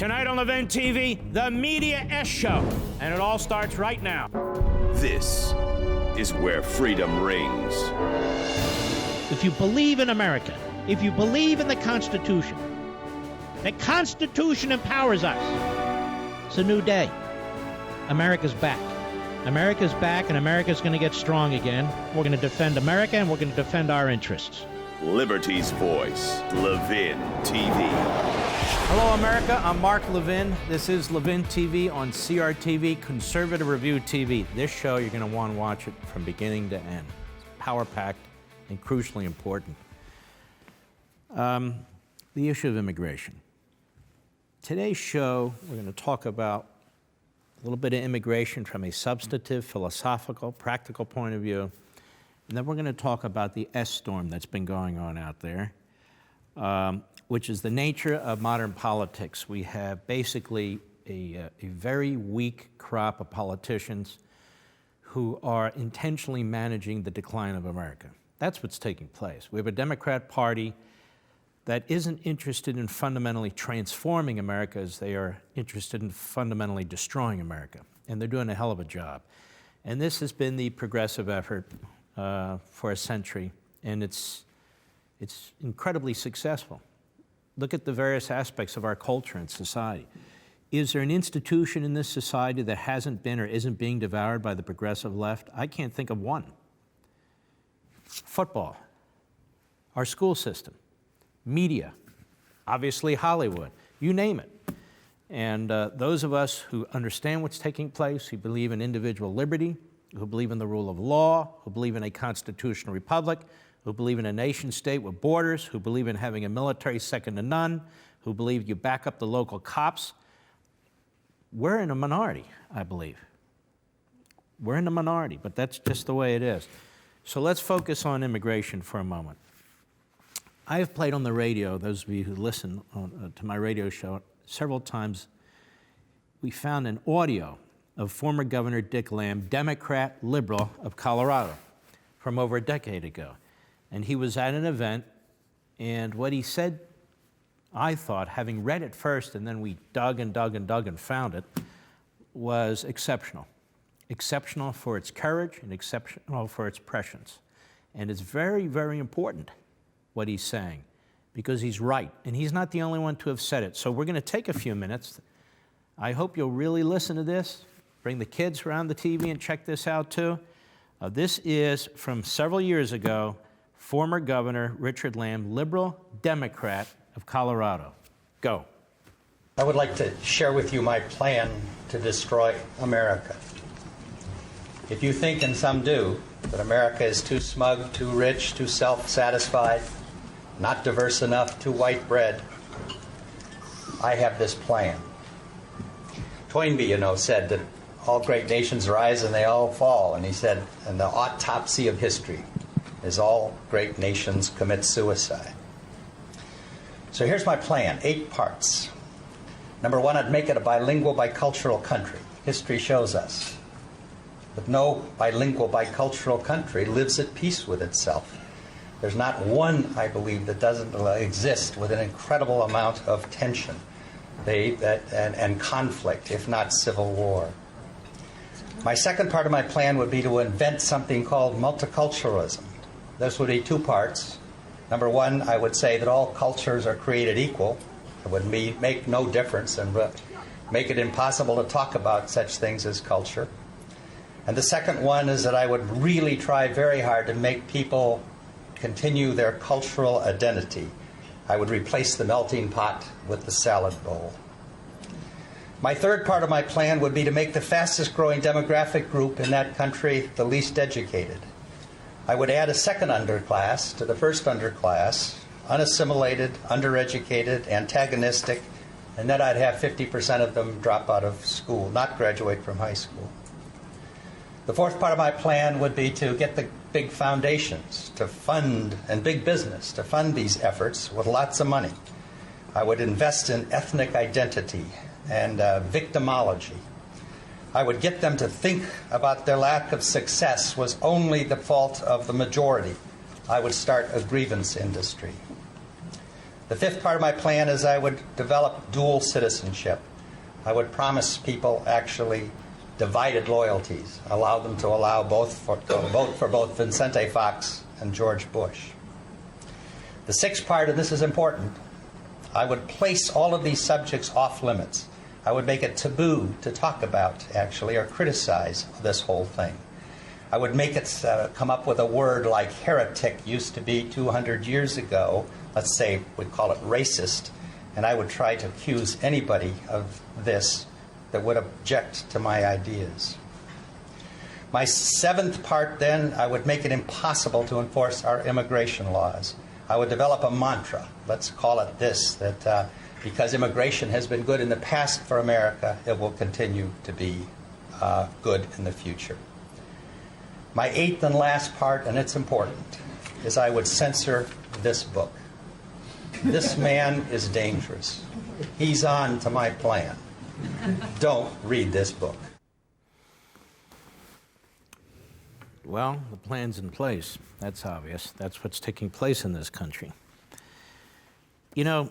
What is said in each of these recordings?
Tonight on Levin TV, the Media S Show. And it all starts right now. This is where freedom rings. If you believe in America, if you believe in the Constitution empowers us. It's a new day. America's back. America's back, and America's going to get strong again. We're going to defend America, and we're going to defend our interests. Liberty's voice, Levin TV. Hello, America. I'm Mark Levin. This is Levin TV on CRTV, Conservative Review TV. This show, you're going to want to watch it from beginning to end. It's power-packed and crucially important. The issue of immigration. Today's show, we're going to talk about a little bit of immigration from a substantive, philosophical, practical point of view. And then we're going to talk about the S-storm that's been going on out there, which is the nature of modern politics. We have basically a very weak crop of politicians who are intentionally managing the decline of America. That's what's taking place. We have a Democrat Party that isn't interested in fundamentally transforming America as they are interested in fundamentally destroying America. And they're doing a hell of a job. And this has been the progressive effort for a century, and it's incredibly successful. Look at the various aspects of our culture and society. Is there an institution in this society that hasn't been or isn't being devoured by the progressive left? I can't think of one. Football, our school system, media, obviously Hollywood, you name it. And those of us who understand what's taking place, who believe in individual liberty, who believe in the rule of law, who believe in a constitutional republic, who believe in a nation state with borders, who believe in having a military second to none, who believe you back up the local cops, we're in a minority, I believe. We're in a minority, but that's just the way it is. So let's focus on immigration for a moment. I have played on the radio, those of you who listen to my radio show, several times. We found an audio of former Governor Dick Lamm, Democrat liberal of Colorado, from over a decade ago. And he was at an event, and what he said, I thought, having read it first, and then we dug and dug and dug and found it, was exceptional. Exceptional for its courage and exceptional for its prescience. And it's very, very important what he's saying, because he's right. And he's not the only one to have said it. So we're going to take a few minutes. I hope you'll really listen to this. Bring the kids around the TV and check this out too. This is from several years ago, former Governor Richard Lamm, liberal Democrat of Colorado. Go. I would like to share with you my plan to destroy America. If you think, and some do, that America is too smug, too rich, too self-satisfied, not diverse enough, too white bread, I have this plan. Toynbee, said that all great nations rise and they all fall. And he said, and the autopsy of history is all great nations commit suicide. So here's my plan, 8 parts. Number 1, I'd make it a bilingual, bicultural country. History shows us that no bilingual, bicultural country lives at peace with itself. There's not one, I believe, that doesn't exist with an incredible amount of tension and conflict, if not civil war. My second part of my plan would be to invent something called multiculturalism. This would be 2 parts. Number 1, I would say that all cultures are created equal. It would make no difference and make it impossible to talk about such things as culture. And the second one is that I would really try very hard to make people continue their cultural identity. I would replace the melting pot with the salad bowl. My third part of my plan would be to make the fastest growing demographic group in that country the least educated. I would add a second underclass to the first underclass, unassimilated, undereducated, antagonistic, and then I'd have 50% of them drop out of school, not graduate from high school. The fourth part of my plan would be to get the big foundations to fund, and big business to fund these efforts with lots of money. I would invest in ethnic identity and victimology. I would get them to think about their lack of success was only the fault of the majority. I would start a grievance industry. The fifth part of my plan is I would develop dual citizenship. I would promise people actually divided loyalties, allow them to vote for both Vicente Fox and George Bush. The sixth part, and this is important, I would place all of these subjects off limits. I would make it taboo to talk about, actually, or criticize this whole thing. I would make it come up with a word like heretic used to be 200 years ago. Let's say we'd call it racist. And I would try to accuse anybody of this that would object to my ideas. My seventh part, then, I would make it impossible to enforce our immigration laws. I would develop a mantra, let's call it this, that because immigration has been good in the past for America, it will continue to be good in the future. My eighth and last part, and it's important, is I would censor this book. This man is dangerous. He's on to my plan. Don't read this book. Well, the plan's in place. That's obvious. That's what's taking place in this country. You know,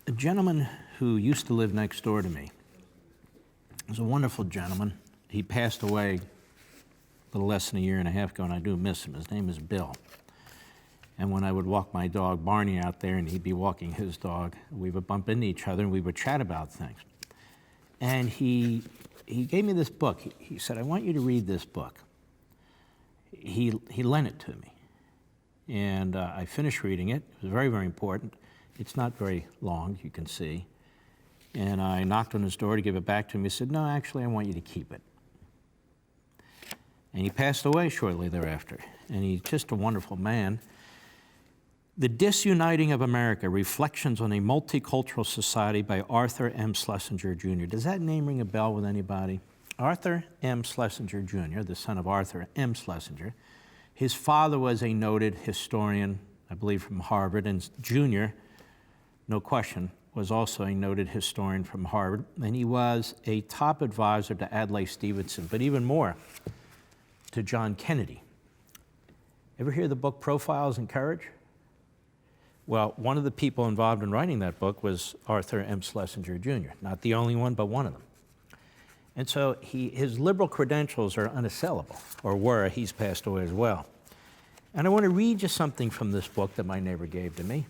a gentleman who used to live next door to me was a wonderful gentleman. He passed away a little less than a year and a half ago, and I do miss him. His name is Bill. And when I would walk my dog Barney out there and he'd be walking his dog, we would bump into each other and we would chat about things. And he gave me this book. He said, I want you to read this book. He lent it to me. And I finished reading it. It was very, very important. It's not very long, you can see. And I knocked on his door to give it back to him. He said, no, actually, I want you to keep it. And he passed away shortly thereafter. And he's just a wonderful man. The Disuniting of America, Reflections on a Multicultural Society by Arthur M. Schlesinger, Jr. Does that name ring a bell with anybody? Arthur M. Schlesinger, Jr., the son of Arthur M. Schlesinger. His father was a noted historian, I believe from Harvard, and Jr., no question, was also a noted historian from Harvard, and he was a top advisor to Adlai Stevenson, but even more, to John Kennedy. Ever hear the book Profiles in Courage? Well, one of the people involved in writing that book was Arthur M. Schlesinger, Jr., not the only one, but one of them. And so his liberal credentials are unassailable, or were. He's passed away as well. And I want to read you something from this book that my neighbor gave to me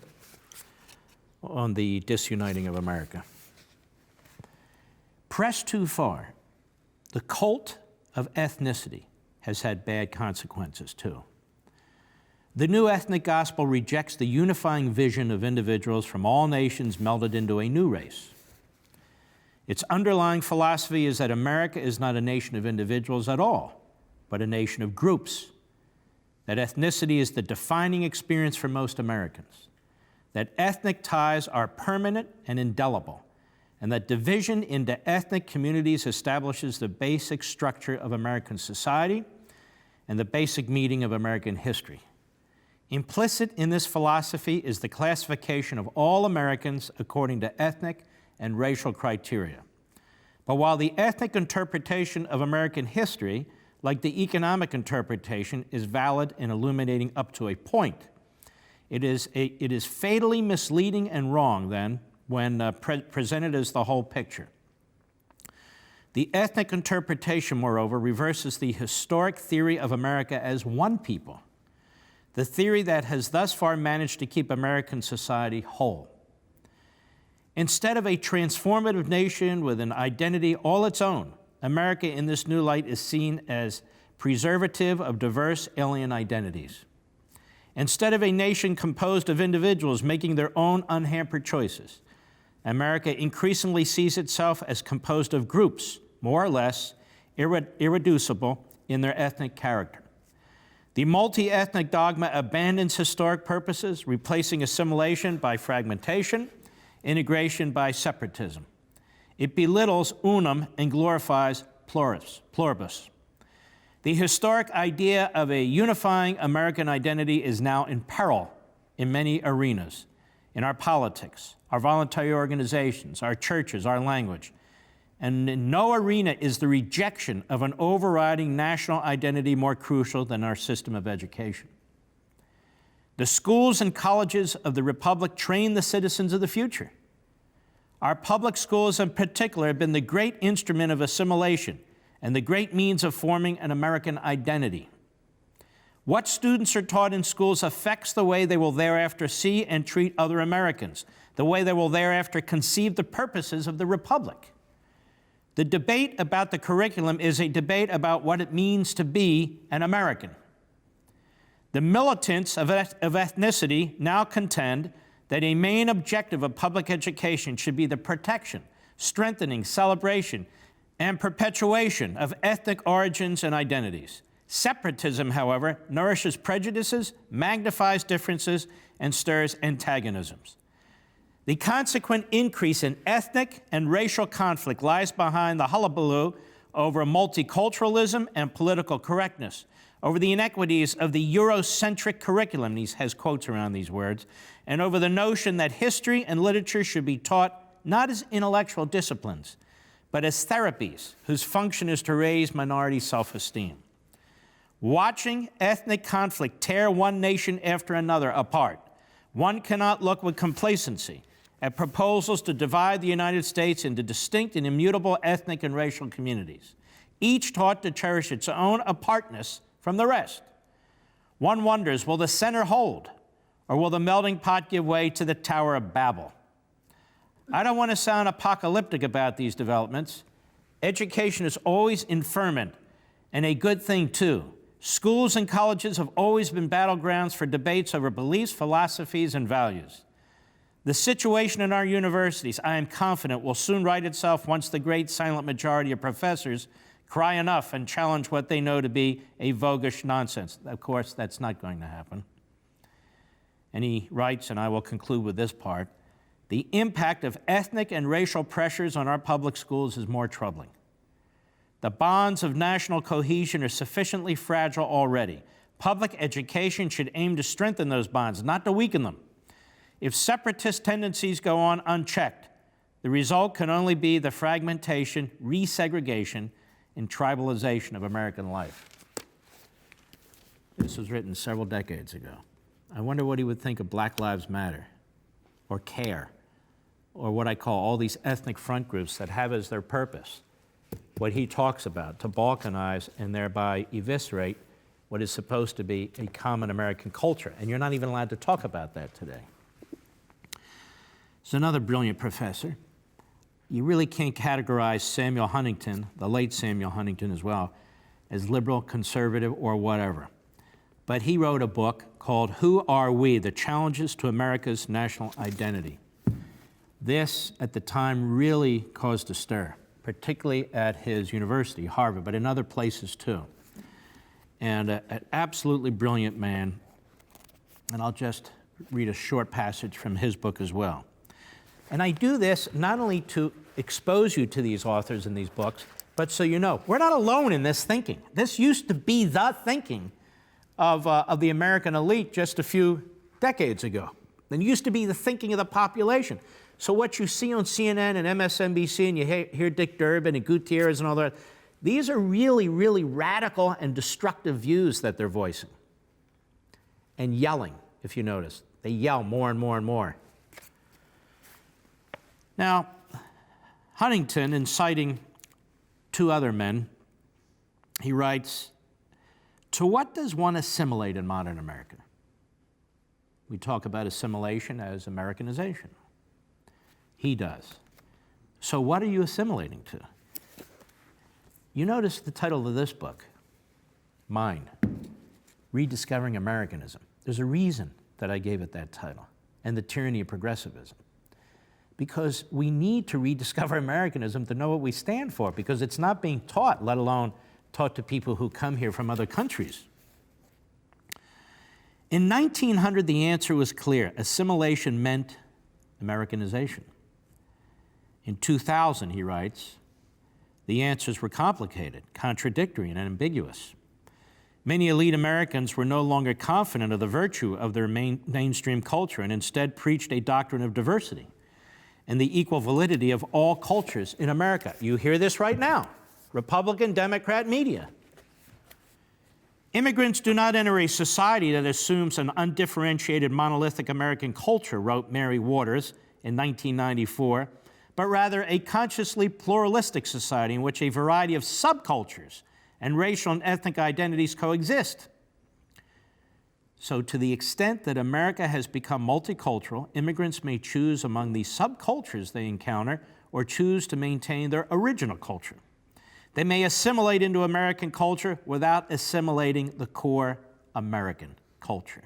on the Disuniting of America. Pressed too far, the cult of ethnicity has had bad consequences, too. The new ethnic gospel rejects the unifying vision of individuals from all nations melded into a new race. Its underlying philosophy is that America is not a nation of individuals at all, but a nation of groups. That ethnicity is the defining experience for most Americans. That ethnic ties are permanent and indelible, and that division into ethnic communities establishes the basic structure of American society and the basic meaning of American history. Implicit in this philosophy is the classification of all Americans according to ethnic and racial criteria. But while the ethnic interpretation of American history, like the economic interpretation, is valid and illuminating up to a point, it is fatally misleading and wrong, then, when presented as the whole picture. The ethnic interpretation, moreover, reverses the historic theory of America as one people, the theory that has thus far managed to keep American society whole. Instead of a transformative nation with an identity all its own, America in this new light is seen as preservative of diverse alien identities. Instead of a nation composed of individuals making their own unhampered choices, America increasingly sees itself as composed of groups, more or less irreducible in their ethnic character. The multi-ethnic dogma abandons historic purposes, replacing assimilation by fragmentation, integration by separatism. It belittles unum and glorifies pluribus. The historic idea of a unifying American identity is now in peril in many arenas, in our politics, our voluntary organizations, our churches, our language. And in no arena is the rejection of an overriding national identity more crucial than our system of education. The schools and colleges of the Republic train the citizens of the future. Our public schools in particular have been the great instrument of assimilation and the great means of forming an American identity. What students are taught in schools affects the way they will thereafter see and treat other Americans, the way they will thereafter conceive the purposes of the Republic. The debate about the curriculum is a debate about what it means to be an American. The militants of ethnicity now contend that a main objective of public education should be the protection, strengthening, celebration, and perpetuation of ethnic origins and identities. Separatism, however, nourishes prejudices, magnifies differences, and stirs antagonisms. The consequent increase in ethnic and racial conflict lies behind the hullabaloo over multiculturalism and political correctness, over the inequities of the Eurocentric curriculum, he has quotes around these words, and over the notion that history and literature should be taught not as intellectual disciplines, but as therapies whose function is to raise minority self-esteem. Watching ethnic conflict tear one nation after another apart, one cannot look with complacency at proposals to divide the United States into distinct and immutable ethnic and racial communities, each taught to cherish its own apartness from the rest. One wonders, will the center hold, or will the melting pot give way to the Tower of Babel? I don't want to sound apocalyptic about these developments. Education is always in ferment, and a good thing too. Schools and colleges have always been battlegrounds for debates over beliefs, philosophies, and values. The situation in our universities, I am confident, will soon right itself once the great silent majority of professors cry enough and challenge what they know to be a voguish nonsense. Of course, that's not going to happen. And he writes, and I will conclude with this part, the impact of ethnic and racial pressures on our public schools is more troubling. The bonds of national cohesion are sufficiently fragile already. Public education should aim to strengthen those bonds, not to weaken them. If separatist tendencies go on unchecked, the result can only be the fragmentation, resegregation, and tribalization of American life. This was written several decades ago. I wonder what he would think of Black Lives Matter, or CARE, or what I call all these ethnic front groups that have as their purpose what he talks about, to balkanize and thereby eviscerate what is supposed to be a common American culture. And you're not even allowed to talk about that today. There's another brilliant professor. You really can't categorize Samuel Huntington, the late Samuel Huntington as well, as liberal, conservative, or whatever. But he wrote a book called Who Are We? The Challenges to America's National Identity. This, at the time, really caused a stir, particularly at his university, Harvard, but in other places too. And an absolutely brilliant man. And I'll just read a short passage from his book as well. And I do this not only to expose you to these authors and these books, but so you know, we're not alone in this thinking. This used to be the thinking of the American elite just a few decades ago. It used to be the thinking of the population. So what you see on CNN and MSNBC, and you hear Dick Durbin and Gutierrez and all that, these are really, really radical and destructive views that they're voicing. And yelling, if you notice. They yell more and more and more. Now, Huntington, in citing two other men, he writes, to what does one assimilate in modern America? We talk about assimilation as Americanization. He does. So what are you assimilating to? You notice the title of this book, mine, Rediscovering Americanism. There's a reason that I gave it that title, and the tyranny of progressivism. Because we need to rediscover Americanism to know what we stand for, because it's not being taught, let alone taught to people who come here from other countries. In 1900, the answer was clear. Assimilation meant Americanization. In 2000, he writes, the answers were complicated, contradictory, and ambiguous. Many elite Americans were no longer confident of the virtue of their mainstream culture and instead preached a doctrine of diversity and the equal validity of all cultures in America. You hear this right now, Republican, Democrat media. Immigrants do not enter a society that assumes an undifferentiated monolithic American culture, wrote Mary Waters in 1994, but rather a consciously pluralistic society in which a variety of subcultures and racial and ethnic identities coexist. So to the extent that America has become multicultural, immigrants may choose among the subcultures they encounter or choose to maintain their original culture. They may assimilate into American culture without assimilating the core American culture.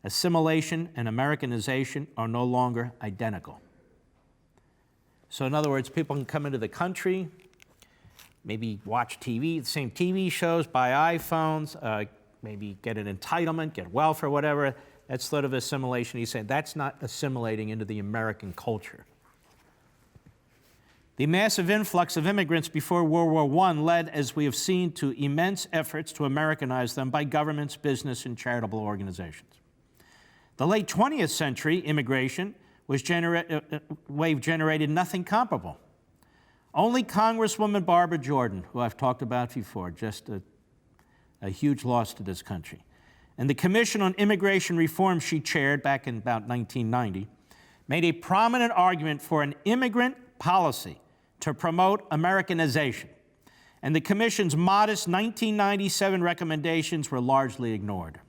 Assimilation and Americanization are no longer identical. So in other words, people can come into the country, maybe watch TV, the same TV shows, buy iPhones, maybe get an entitlement, get welfare, whatever. That's sort of assimilation. He's saying that's not assimilating into the American culture. The massive influx of immigrants before World War I led, as we have seen, to immense efforts to Americanize them by governments, business, and charitable organizations. The late 20th century immigration wave generated nothing comparable. Only Congresswoman Barbara Jordan, who I've talked about before, just a huge loss to this country, and the Commission on Immigration Reform she chaired back in about 1990, made a prominent argument for an immigrant policy to promote Americanization, and the Commission's modest 1997 recommendations were largely ignored.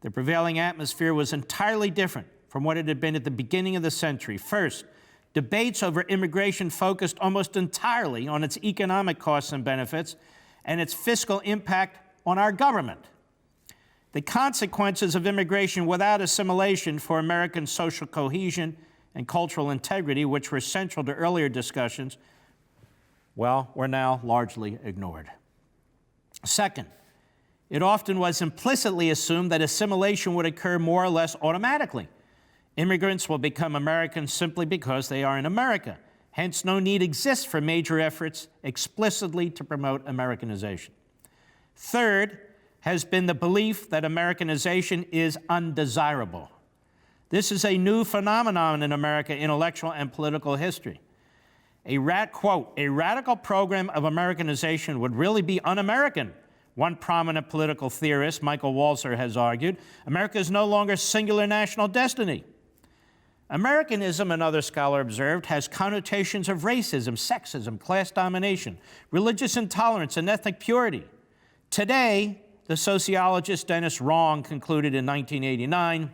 The prevailing atmosphere was entirely different from what it had been at the beginning of the century. First, debates over immigration focused almost entirely on its economic costs and benefits and its fiscal impact on our government. The consequences of immigration without assimilation for American social cohesion and cultural integrity, which were central to earlier discussions, well, were now largely ignored. Second, it often was implicitly assumed that assimilation would occur more or less automatically. Immigrants will become Americans simply because they are in America. Hence, no need exists for major efforts explicitly to promote Americanization. Third has been the belief that Americanization is undesirable. This is a new phenomenon in American intellectual and political history. Quote, a radical program of Americanization would really be un-American. One prominent political theorist, Michael Walzer, has argued, America is no longer singular national destiny. Americanism, another scholar observed, has connotations of racism, sexism, class domination, religious intolerance, and ethnic purity. Today, the sociologist Dennis Wrong concluded in 1989,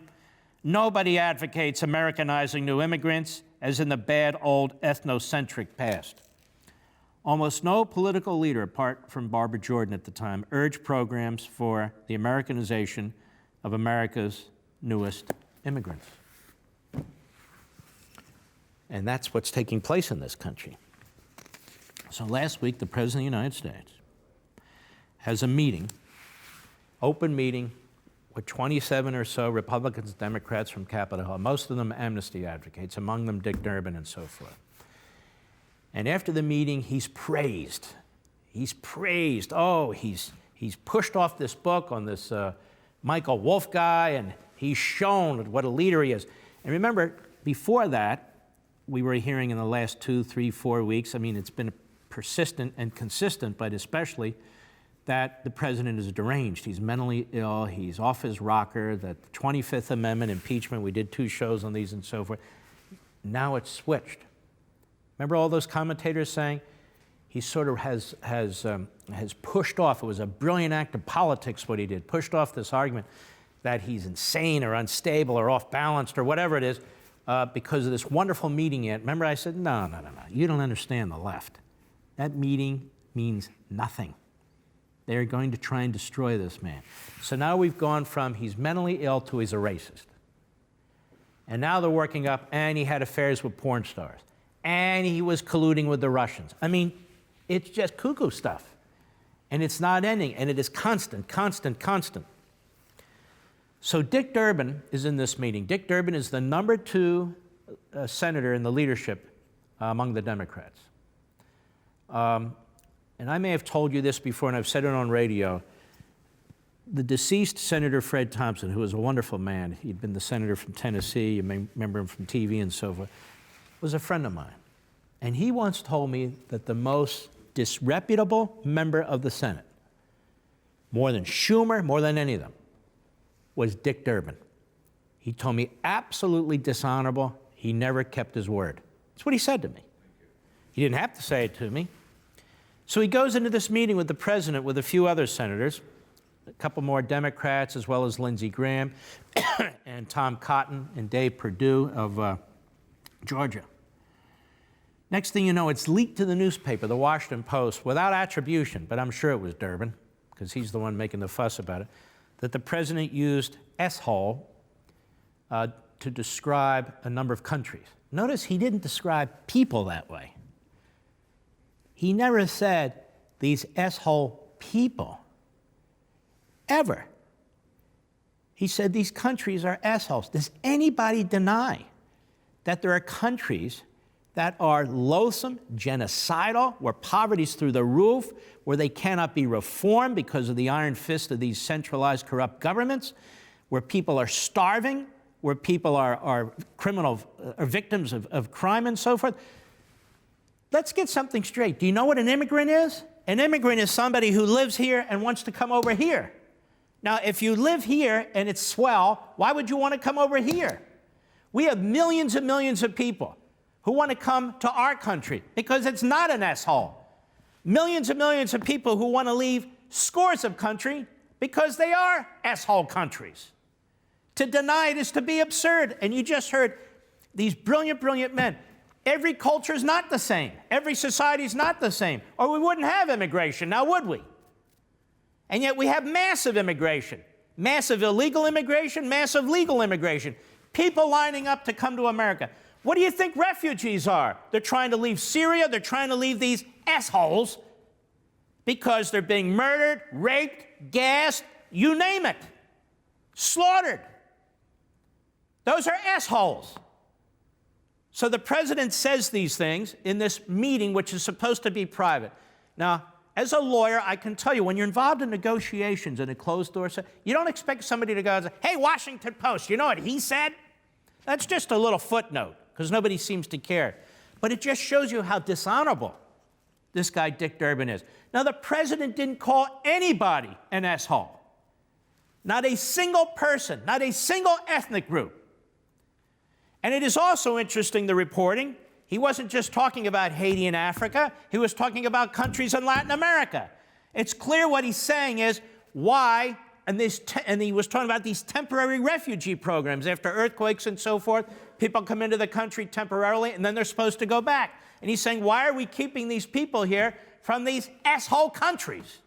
nobody advocates Americanizing new immigrants as in the bad old ethnocentric past. Almost no political leader, apart from Barbara Jordan at the time, urged programs for the Americanization of America's newest immigrants. And that's what's taking place in this country. So last week, the President of the United States has a meeting, open meeting, with 27 or so Republicans and Democrats from Capitol Hill, most of them amnesty advocates, among them Dick Durbin and so forth. And after the meeting, he's praised. He's praised. Oh, he's pushed off this book on this Michael Wolff guy, and he's shown what a leader he is. And remember, before that, we were hearing in the last 2, 3, 4 weeks, I mean, it's been persistent and consistent, but especially that the president is deranged. He's mentally ill. He's off his rocker. That the 25th Amendment impeachment, we did 2 shows on these and so forth. Now it's switched. Remember all those commentators saying he sort of has pushed off. It was a brilliant act of politics what he did. Pushed off this argument that he's insane or unstable or off balanced or whatever it is because of this wonderful meeting. Remember I said, no. You don't understand the left. That meeting means nothing. They're going to try and destroy this man. So now we've gone from he's mentally ill to he's a racist. And now they're working up, and he had affairs with porn stars. And he was colluding with the Russians. I mean, it's just cuckoo stuff. And it's not ending, and it is constant. So Dick Durbin is in this meeting. Dick Durbin is the number 2 senator in the leadership among the Democrats. And I may have told you this before, and I've said it on radio. The deceased Senator Fred Thompson, who was a wonderful man, he'd been the senator from Tennessee, you may remember him from TV and so forth, was a friend of mine. And he once told me that the most disreputable member of the Senate more than Schumer, more than any of them, was Dick Durbin. He told me absolutely dishonorable. He never kept his word. That's what he said to me. He didn't have to say it to me. So he goes into this meeting with the president with a few other senators, a couple more Democrats, as well as Lindsey Graham and Tom Cotton and Dave Perdue of Georgia. Next thing you know, it's leaked to the newspaper, the Washington Post, without attribution, but I'm sure it was Durbin, because he's the one making the fuss about it, that the president used S-hole to describe a number of countries. Notice he didn't describe people that way. He never said these S-hole people, ever. He said these countries are S-holes. Does anybody deny that there are countries that are loathsome, genocidal, where poverty's through the roof, where they cannot be reformed because of the iron fist of these centralized corrupt governments, where people are starving, where people are victims of crime and so forth? Let's get something straight. Do you know what an immigrant is? An immigrant is somebody who lives here and wants to come over here. Now, if you live here and it's swell, why would you want to come over here? We have millions and millions of people who want to come to our country because it's not an S-hole. Millions and millions of people who want to leave scores of countries because they are S-hole countries. To deny it is to be absurd. And you just heard these brilliant, brilliant men. Every culture is not the same. Every society is not the same. Or we wouldn't have immigration, now would we? And yet we have massive immigration. Massive illegal immigration, massive legal immigration. People lining up to come to America. What do you think refugees are? They're trying to leave Syria. They're trying to leave these S-holes because they're being murdered, raped, gassed, you name it, slaughtered. Those are S-holes. So the president says these things in this meeting, which is supposed to be private. Now, as a lawyer, I can tell you, when you're involved in negotiations in a closed door, you don't expect somebody to go and say, hey, Washington Post, you know what he said? That's just a little footnote, because nobody seems to care. But it just shows you how dishonorable this guy Dick Durbin is. Now, the president didn't call anybody an S-hole. Not a single person, not a single ethnic group. And it is also interesting, the reporting, he wasn't just talking about Haiti and Africa, he was talking about countries in Latin America. It's clear what he's saying is why, and he was talking about these temporary refugee programs. After earthquakes and so forth, people come into the country temporarily, and then they're supposed to go back. And he's saying, why are we keeping these people here from these S-hole countries?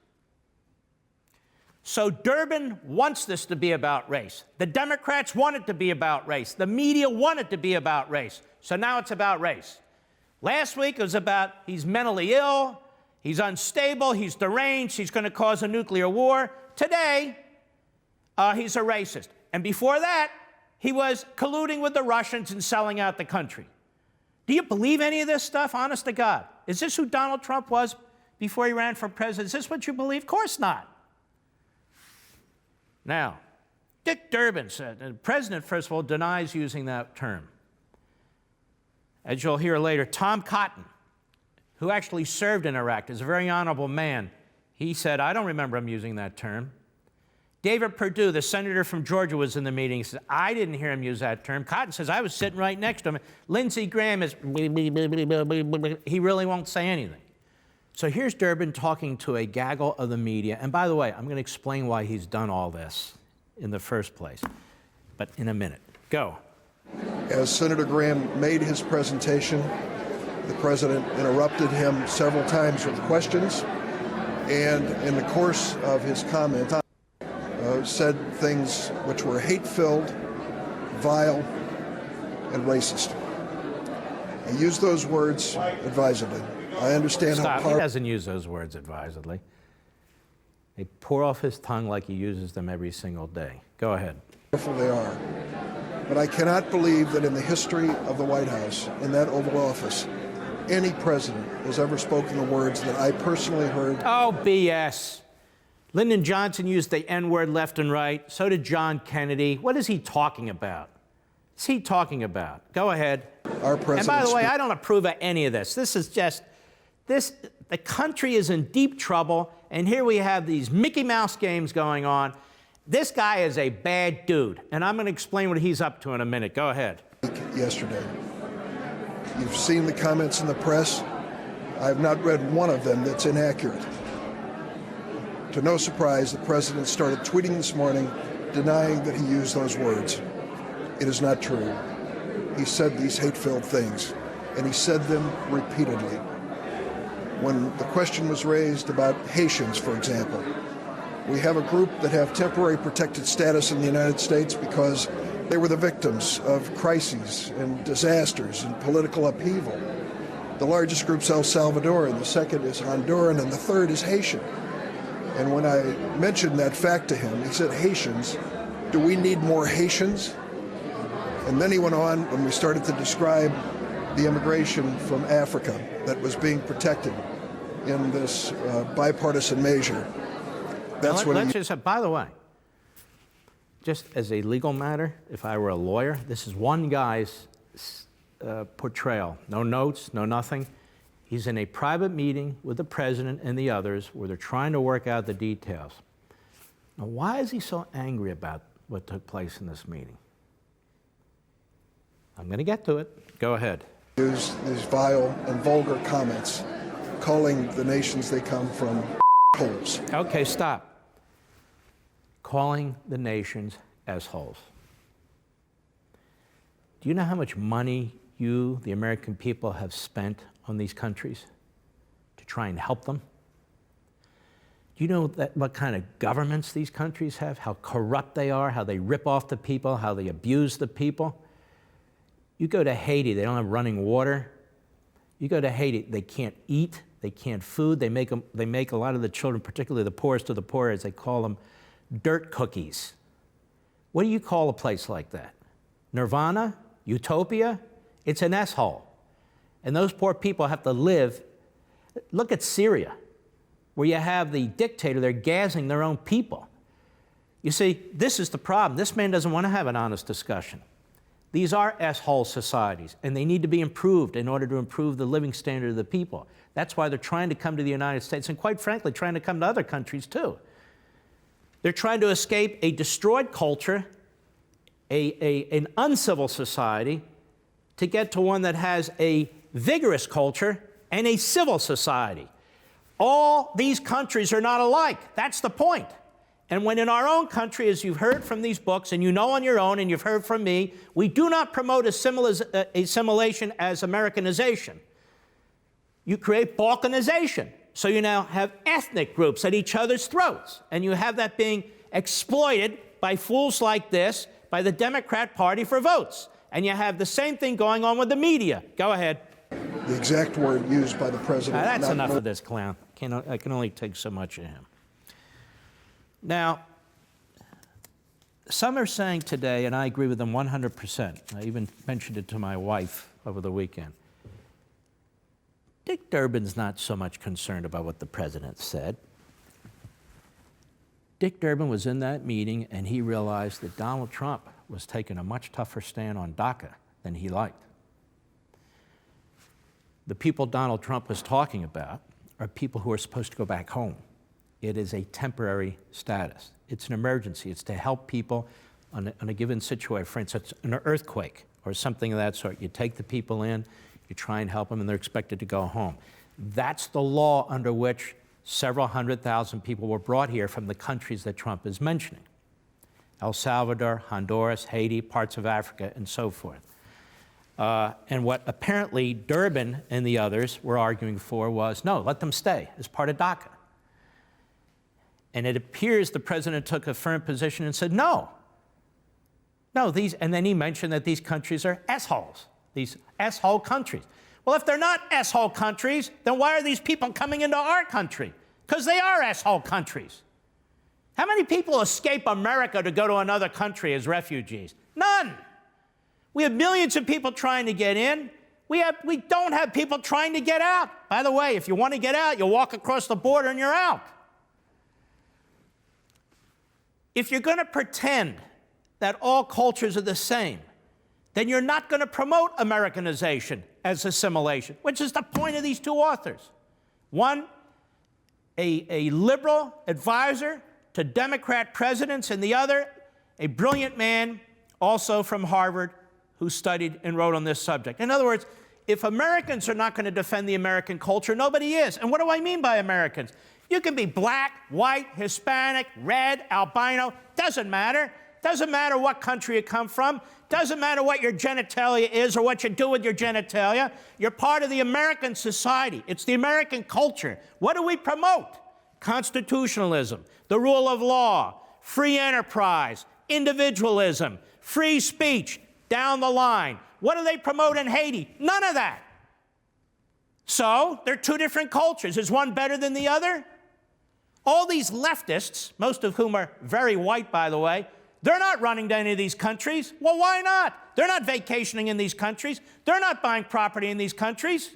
So Durbin wants this to be about race. The Democrats want it to be about race. The media want it to be about race. So now it's about race. Last week it was about he's mentally ill, he's unstable, he's deranged, he's going to cause a nuclear war. Today, he's a racist. And before that, he was colluding with the Russians and selling out the country. Do you believe any of this stuff, honest to God? Is this who Donald Trump was before he ran for president? Is this what you believe? Of course not. Now, Dick Durbin said, the president, first of all, denies using that term. As you'll hear later, Tom Cotton, who actually served in Iraq, is a very honorable man. He said, I don't remember him using that term. David Perdue, the senator from Georgia, was in the meeting. He said, I didn't hear him use that term. Cotton says, I was sitting right next to him. Lindsey Graham is, he really won't say anything. So here's Durbin talking to a gaggle of the media. And by the way, I'm going to explain why he's done all this in the first place, but in a minute. Go. As Senator Graham made his presentation, the president interrupted him several times with questions, and in the course of his comment, said things which were hate-filled, vile, and racist. I use those words advisedly. I understand how He doesn't use those words advisedly. They pour off his tongue like he uses them every single day. Go ahead. powerful they are. But I cannot believe that in the history of the White House, in that Oval Office, any president has ever spoken the words that I personally heard. Oh, BS. Lyndon Johnson used the N-word left and right. So did John Kennedy. What is he talking about? What's he talking about? Go ahead. Our president. And by the way, I don't approve of any of this. This The country is in deep trouble, and here we have these Mickey Mouse games going on. This guy is a bad dude, and I'm going to explain what he's up to in a minute. Go ahead. Yesterday, you've seen the comments in the press. I have not read one of them that's inaccurate. To no surprise, the president started tweeting this morning denying that he used those words. It is not true. He said these hate-filled things, and he said them repeatedly. When the question was raised about Haitians, for example, we have a group that have temporary protected status in the United States because they were the victims of crises and disasters and political upheaval. The largest group's El Salvadoran, the second is Honduran, and the third is Haitian. And when I mentioned that fact to him, he said, Haitians, do we need more Haitians? And then he went on when we started to describe the immigration from Africa that was being protected in this bipartisan measure. That's what let's just, by the way, just as a legal matter, if I were a lawyer, this is one guy's portrayal. No notes, no nothing. He's in a private meeting with the president and the others where they're trying to work out the details. Now, why is he so angry about what took place in this meeting? I'm going to get to it. Go ahead. Use these vile and vulgar comments, calling the nations they come from holes. Okay, stop. Calling the nations assholes. Do you know how much money you, the American people, have spent on these countries to try and help them? Do you know what kind of governments these countries have, how corrupt they are, how they rip off the people, how they abuse the people? You go to Haiti, they don't have running water. You go to Haiti, they can't eat, they can't food. They make a lot of the children, particularly the poorest of the poor, as they call them, dirt cookies. What do you call a place like that? Nirvana? Utopia? It's an S-hole. And those poor people have to live. Look at Syria, where you have the dictator, they're gassing their own people. You see, this is the problem. This man doesn't want to have an honest discussion. These are S-hole societies, and they need to be improved in order to improve the living standard of the people. That's why they're trying to come to the United States, and quite frankly, trying to come to other countries too. They're trying to escape a destroyed culture, an uncivil society, to get to one that has a vigorous culture and a civil society. All these countries are not alike. That's the point. And when in our own country, as you've heard from these books, and you know on your own, and you've heard from me, we do not promote assimilation as Americanization. You create balkanization. So you now have ethnic groups at each other's throats, and you have that being exploited by fools like this, by the Democrat Party for votes. And you have the same thing going on with the media. Go ahead. The exact word used by the president. That's enough of this clown. I can only take so much of him. Now, some are saying today, and I agree with them 100%, I even mentioned it to my wife over the weekend, Dick Durbin's not so much concerned about what the president said. Dick Durbin was in that meeting, and he realized that Donald Trump was taking a much tougher stand on DACA than he liked. The people Donald Trump was talking about are people who are supposed to go back home. It is a temporary status. It's an emergency. It's to help people on a given situation. For instance, an earthquake or something of that sort. You take the people in, you try and help them, and they're expected to go home. That's the law under which several 100,000 people were brought here from the countries that Trump is mentioning. El Salvador, Honduras, Haiti, parts of Africa, and so forth. And what apparently Durbin and the others were arguing for was, no, let them stay as part of DACA. And it appears the president took a firm position and said, no, and then he mentioned that these countries are S-holes, these S-hole countries. Well, if they're not S-hole countries, then why are these people coming into our country? Because they are S-hole countries. How many people escape America to go to another country as refugees? None. We have millions of people trying to get in. We don't have people trying to get out. By the way, if you want to get out, you walk across the border and you're out. If you're going to pretend that all cultures are the same, then you're not going to promote Americanization as assimilation, which is the point of these two authors. One, a liberal advisor to Democrat presidents, and the other, a brilliant man also from Harvard who studied and wrote on this subject. In other words, if Americans are not going to defend the American culture, nobody is. And what do I mean by Americans? You can be black, white, Hispanic, red, albino, doesn't matter. Doesn't matter what country you come from. Doesn't matter what your genitalia is or what you do with your genitalia. You're part of the American society. It's the American culture. What do we promote? Constitutionalism, the rule of law, free enterprise, individualism, free speech, down the line. What do they promote in Haiti? None of that. So they're two different cultures. Is one better than the other? All these leftists, most of whom are very white, by the way, they're not running to any of these countries. Well, why not? They're not vacationing in these countries. They're not buying property in these countries.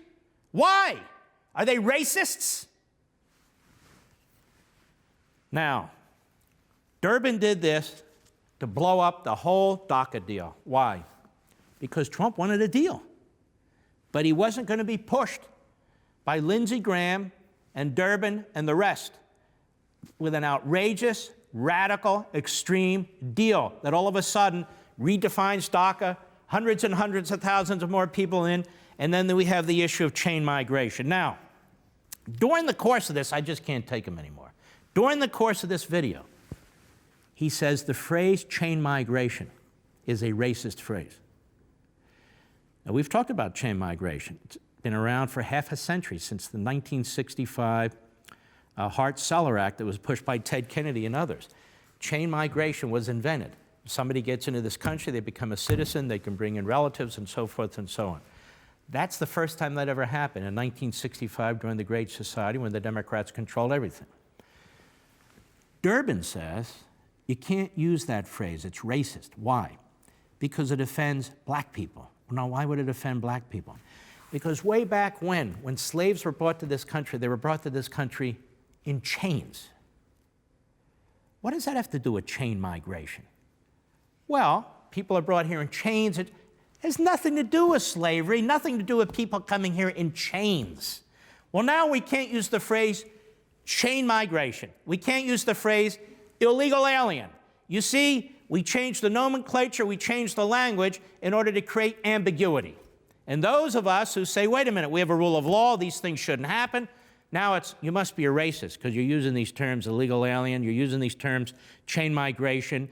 Why? Are they racists? Now, Durbin did this to blow up the whole DACA deal. Why? Because Trump wanted a deal. But he wasn't going to be pushed by Lindsey Graham and Durbin and the rest with an outrageous, radical, extreme deal that all of a sudden redefines DACA, hundreds and hundreds of thousands of more people in, and then we have the issue of chain migration. Now, during the course of this, I just can't take him anymore. During the course of this video, he says the phrase chain migration is a racist phrase. Now, we've talked about chain migration. It's been around for half a century, since the 1965 Hart-Celler Act that was pushed by Ted Kennedy and others. Chain migration was invented. If somebody gets into this country, they become a citizen, they can bring in relatives and so forth and so on. That's the first time that ever happened, in 1965 during the Great Society when the Democrats controlled everything. Durbin says you can't use that phrase, it's racist. Why? Because it offends black people. Now, why would it offend black people? Because way back when slaves were brought to this country, they were brought to this country in chains. What does that have to do with chain migration? Well, people are brought here in chains. It has nothing to do with slavery, nothing to do with people coming here in chains. Well, now we can't use the phrase chain migration. We can't use the phrase illegal alien. You see, we changed the nomenclature, we changed the language in order to create ambiguity. And those of us who say, wait a minute, we have a rule of law, these things shouldn't happen, now it's, you must be a racist because you're using these terms, illegal alien, you're using these terms, chain migration,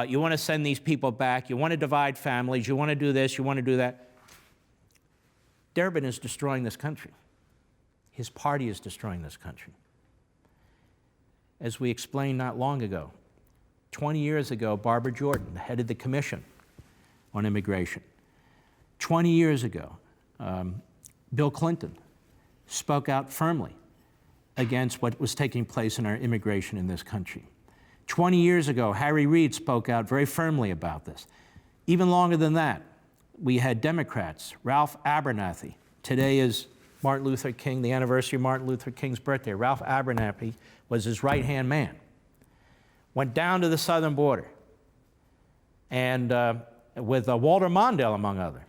you want to send these people back, you want to divide families, you want to do this, you want to do that. Durbin is destroying this country. His party is destroying this country. As we explained not long ago, 20 years ago, Barbara Jordan, the head of the Commission on Immigration. 20 years ago, Bill Clinton spoke out firmly against what was taking place in our immigration in this country. 20 years ago, Harry Reid spoke out very firmly about this. Even longer than that, we had Democrats, Ralph Abernathy. Today is Martin Luther King, the anniversary of Martin Luther King's birthday. Ralph Abernathy was his right-hand man. Went down to the southern border, and with Walter Mondale, among others,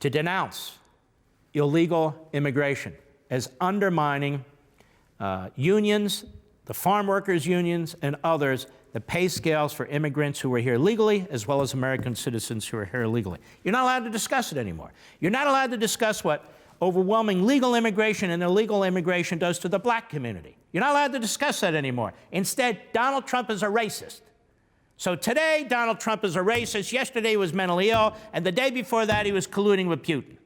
to denounce illegal immigration as undermining unions, the farm workers' unions, and others, the pay scales for immigrants who are here legally, as well as American citizens who are here illegally. You're not allowed to discuss it anymore. You're not allowed to discuss what overwhelming legal immigration and illegal immigration does to the black community. You're not allowed to discuss that anymore. Instead, Donald Trump is a racist. So today, Donald Trump is a racist. Yesterday, he was mentally ill. And the day before that, he was colluding with Putin.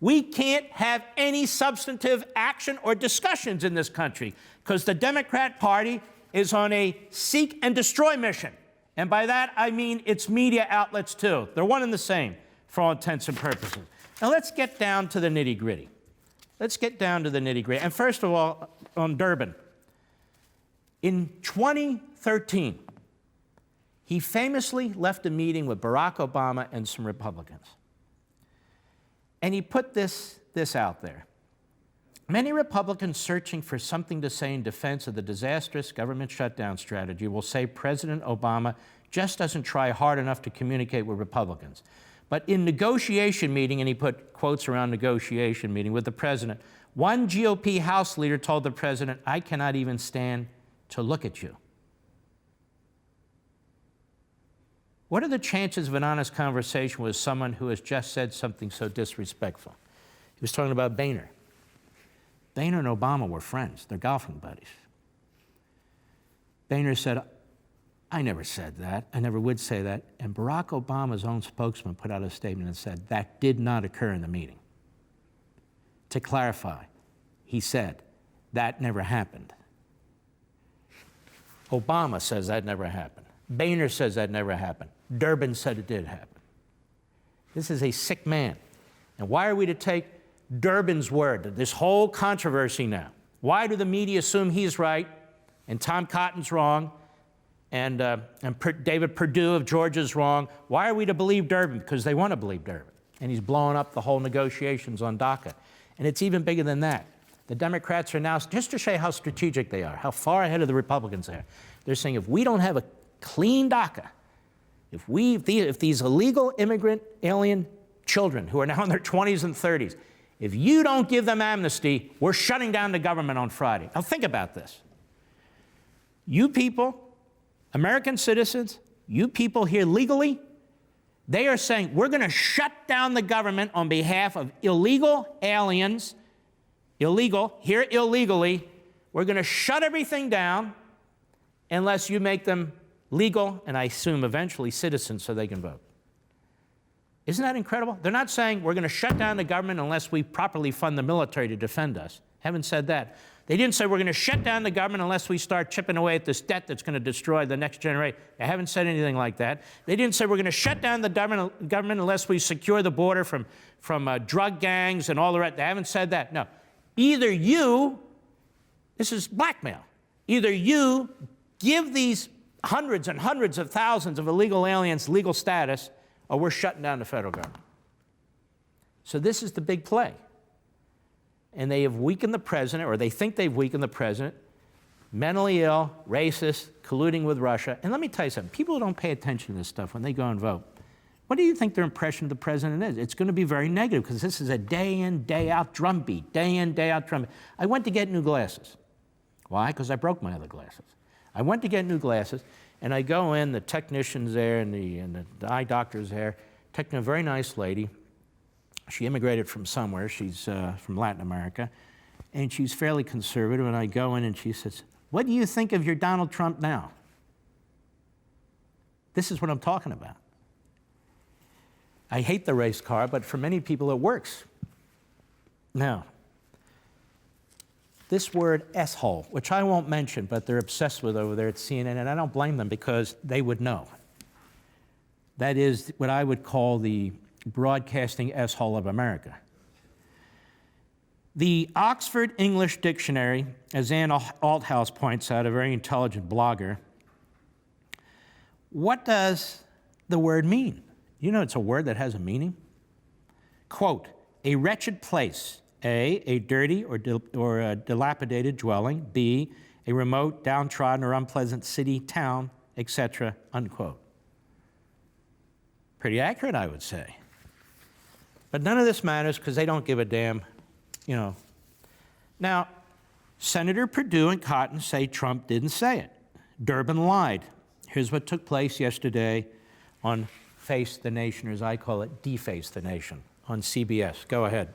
We can't have any substantive action or discussions in this country because the Democrat Party is on a seek and destroy mission. And by that, I mean its media outlets, too. They're one and the same for all intents and purposes. Now, let's get down to the nitty-gritty. Let's get down to the nitty-gritty. And first of all, on Durbin. In 2013, he famously left a meeting with Barack Obama and some Republicans. And he put this out there. Many Republicans searching for something to say in defense of the disastrous government shutdown strategy will say President Obama just doesn't try hard enough to communicate with Republicans. But in negotiation meeting, and he put quotes around negotiation meeting with the president, One GOP House leader told the president, "I cannot even stand to look at you." What are the chances of an honest conversation with someone who has just said something so disrespectful? He was talking about Boehner. Boehner and Obama were friends. They're golfing buddies. Boehner said, "I never said that. I never would say that." And Barack Obama's own spokesman put out a statement and said, that did not occur in the meeting. To clarify, he said, that never happened. Obama says that never happened. Boehner says that never happened. Durbin said it did happen. This is a sick man. And why are we to take Durbin's word, this whole controversy now? Why do the media assume he's right and Tom Cotton's wrong and David Perdue of Georgia's wrong? Why are we to believe Durbin? Because they want to believe Durbin. And he's blowing up the whole negotiations on DACA. And it's even bigger than that. The Democrats are now, just to show you how strategic they are, how far ahead of the Republicans are, they're saying if we don't have a clean DACA, if these illegal immigrant alien children who are now in their 20s and 30s, if you don't give them amnesty, we're shutting down the government on Friday. Now think about this. You people, American citizens, you people here legally, they are saying we're going to shut down the government on behalf of illegal aliens, here illegally. We're going to shut everything down unless you make them legal, and I assume eventually citizens so they can vote. Isn't that incredible? They're not saying we're going to shut down the government unless we properly fund the military to defend us. Haven't said that. They didn't say we're going to shut down the government unless we start chipping away at this debt that's going to destroy the next generation. They haven't said anything like that. They didn't say we're going to shut down the government unless we secure the border from drug gangs and all the rest. They haven't said that. No. Either you, this is blackmail, either you give these hundreds and hundreds of thousands of illegal aliens legal status, or we're shutting down the federal government. So this is the big play. And they have weakened the president, or they think they've weakened the president, mentally ill, racist, colluding with Russia. And let me tell you something, people who don't pay attention to this stuff when they go and vote, what do you think their impression of the president is? It's going to be very negative, because this is a day in, day out drumbeat, day in, day out drumbeat. I went to get new glasses. Why? Because I broke my other glasses. I went to get new glasses, and I go in, the technician's there, and the eye doctor's there, a very nice lady. She immigrated from somewhere. She's from Latin America, and she's fairly conservative. And I go in, and she says, "What do you think of your Donald Trump now?" This is what I'm talking about. I hate the race car, but for many people it works. Now, this word S-hole, which I won't mention, but they're obsessed with over there at CNN, and I don't blame them because they would know. That is what I would call the broadcasting S-hole of America. The Oxford English Dictionary, as Ann Althouse points out, a very intelligent blogger, what does the word mean? You know it's a word that has a meaning. Quote, a wretched place. A dirty or a dilapidated dwelling. B, a remote, downtrodden, or unpleasant city, town, etc., unquote. Pretty accurate, I would say. But none of this matters because they don't give a damn, you know. Now, Senator Perdue and Cotton say Trump didn't say it. Durbin lied. Here's what took place yesterday on Face the Nation, or as I call it, Deface the Nation, on CBS. Go ahead.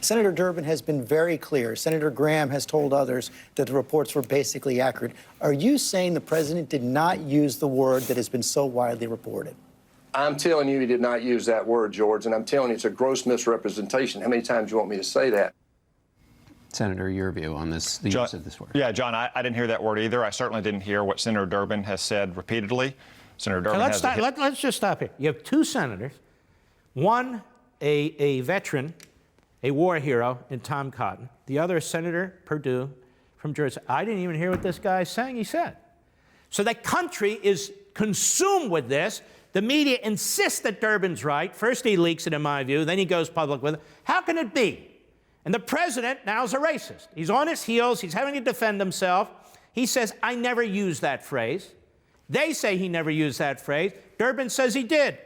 Senator Durbin has been very clear. Senator Graham has told others that the reports were basically accurate. Are you saying the president did not use the word that has been so widely reported? I'm telling you he did not use that word, George, and I'm telling you it's a gross misrepresentation. How many times do you want me to say that? Senator, your view on this, the use of this word. Yeah, John, I didn't hear that word either. I certainly didn't hear what Senator Durbin has said repeatedly. Senator Durbin let's just stop here. You have two senators, one a veteran, a war hero in Tom Cotton, the other Senator Perdue from Georgia. I didn't even hear what this guy is saying he said. So the country is consumed with this. The media insists that Durbin's right. First he leaks it, in my view, then he goes public with it. How can it be? And the president now is a racist. He's on his heels. He's having to defend himself. He says, I never used that phrase. They say he never used that phrase. Durbin says he did.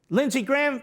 Lindsey Graham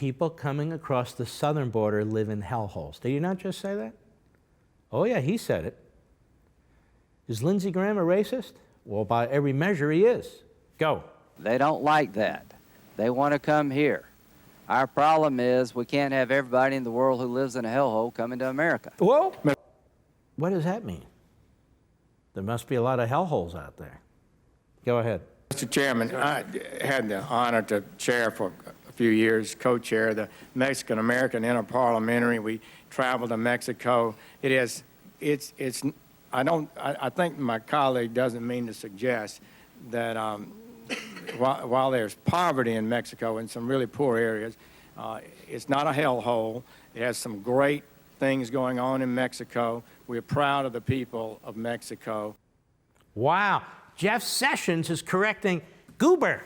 people coming across the southern border live in hellholes. Did you not just say that? Oh yeah, he said it. Is Lindsey Graham a racist? Well, by every measure, he is. Go. They don't like that. They want to come here. Our problem is we can't have everybody in the world who lives in a hellhole coming to America. Whoa! What does that mean? There must be a lot of hellholes out there. Go ahead. Mr. Chairman, I had the honor to chair for a few years, co-chair the Mexican-American Interparliamentary. We traveled to Mexico. I think my colleague doesn't mean to suggest that while there's poverty in Mexico in some really poor areas, it's not a hellhole. It has some great things going on in Mexico. We're proud of the people of Mexico. Wow. Jeff Sessions is correcting Goober.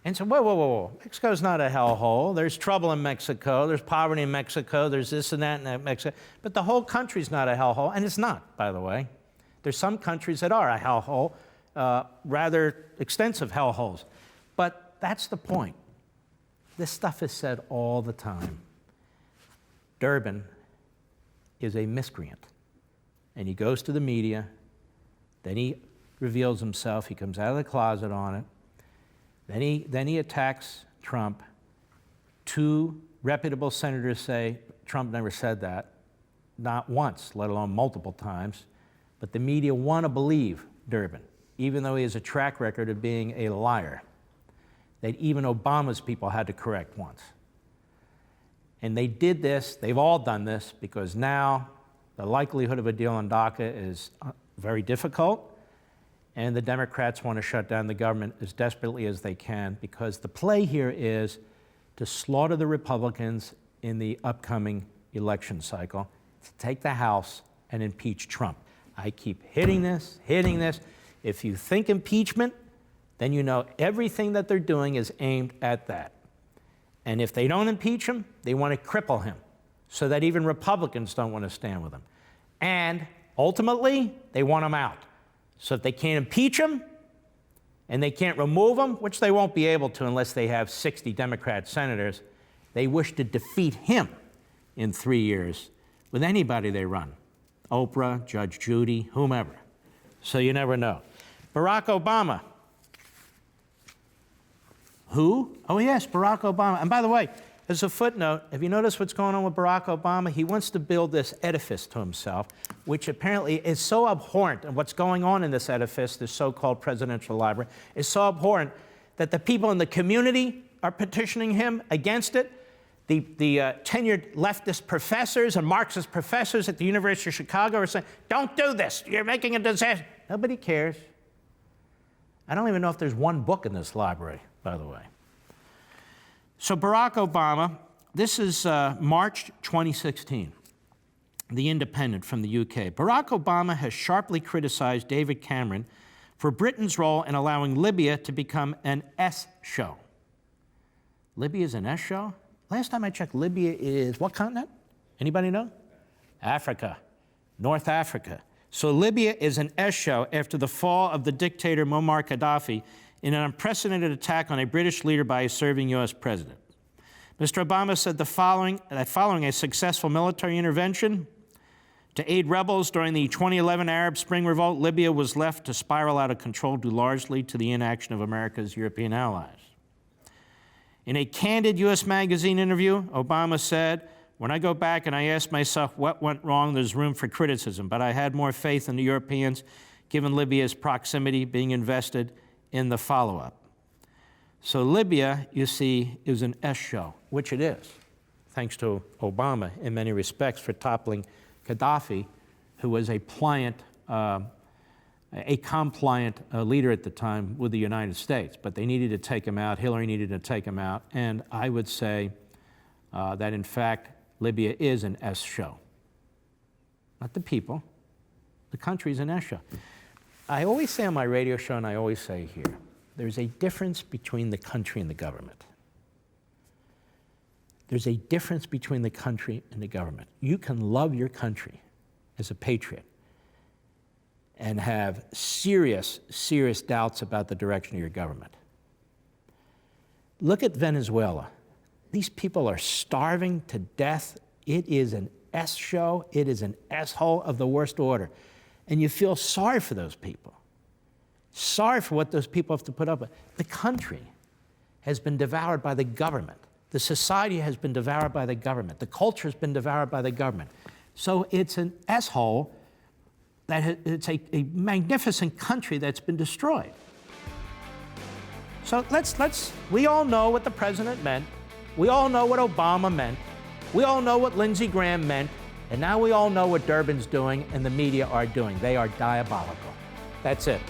And so, whoa. Mexico's not a hellhole. There's trouble in Mexico. There's poverty in Mexico. There's this and that in Mexico. But the whole country's not a hellhole. And it's not, by the way. There's some countries that are a hellhole, rather extensive hellholes. But that's the point. This stuff is said all the time. Durbin is a miscreant. And he goes to the media. Then he reveals himself. He comes out of the closet on it. Then he attacks Trump. 2 reputable senators say Trump never said that, not once, let alone multiple times. But the media want to believe Durbin, even though he has a track record of being a liar, that even Obama's people had to correct once. And they did this, they've all done this, because now the likelihood of a deal on DACA is very difficult. And the Democrats want to shut down the government as desperately as they can, because the play here is to slaughter the Republicans in the upcoming election cycle, to take the House and impeach Trump. I keep hitting this. If you think impeachment, then you know everything that they're doing is aimed at that. And if they don't impeach him, they want to cripple him so that even Republicans don't want to stand with him. And ultimately, they want him out. So if they can't impeach him and they can't remove him, which they won't be able to unless they have 60 Democrat senators, they wish to defeat him in 3 years with anybody they run. Oprah, Judge Judy, whomever. So you never know. Barack Obama. Who? Oh yes, Barack Obama. And by the way, as a footnote, have you noticed what's going on with Barack Obama? He wants to build this edifice to himself, which apparently is so abhorrent, and what's going on in this edifice, this so-called presidential library, is so abhorrent that the people in the community are petitioning him against it. The tenured leftist professors and Marxist professors at the University of Chicago are saying, don't do this, you're making a disaster. Nobody cares. I don't even know if there's one book in this library, by the way. So Barack Obama, this is March 2016, The Independent from the UK. Barack Obama has sharply criticized David Cameron for Britain's role in allowing Libya to become an S show. Libya is an S show? Last time I checked, Libya is what continent? Anybody know? Africa, North Africa. So Libya is an S show after the fall of the dictator Muammar Gaddafi in an unprecedented attack on a British leader by a serving U.S. president. Mr. Obama said that following a successful military intervention to aid rebels during the 2011 Arab Spring revolt, Libya was left to spiral out of control due largely to the inaction of America's European allies. In a candid U.S. Magazine interview, Obama said, "When I go back and I ask myself what went wrong, there's room for criticism, but I had more faith in the Europeans, given Libya's proximity, being invested in the follow-up." So Libya, you see, is an S show, which it is, thanks to Obama in many respects for toppling Gaddafi, who was a compliant leader at the time with the United States. But they needed to take him out. Hillary needed to take him out. And I would say that, in fact, Libya is an S show. Not the people. The country's an S show. I always say on my radio show, and I always say here, there's a difference between the country and the government. There's a difference between the country and the government. You can love your country as a patriot and have serious, serious doubts about the direction of your government. Look at Venezuela. These people are starving to death. It is an S show. It is an S-hole of the worst order. And you feel sorry for those people. Sorry for what those people have to put up with. The country has been devoured by the government. The society has been devoured by the government. The culture has been devoured by the government. So it's an S-hole it's a magnificent country that's been destroyed. So we all know what the president meant. We all know what Obama meant. We all know what Lindsey Graham meant. And now we all know what Durbin's doing and the media are doing. They are diabolical. That's it.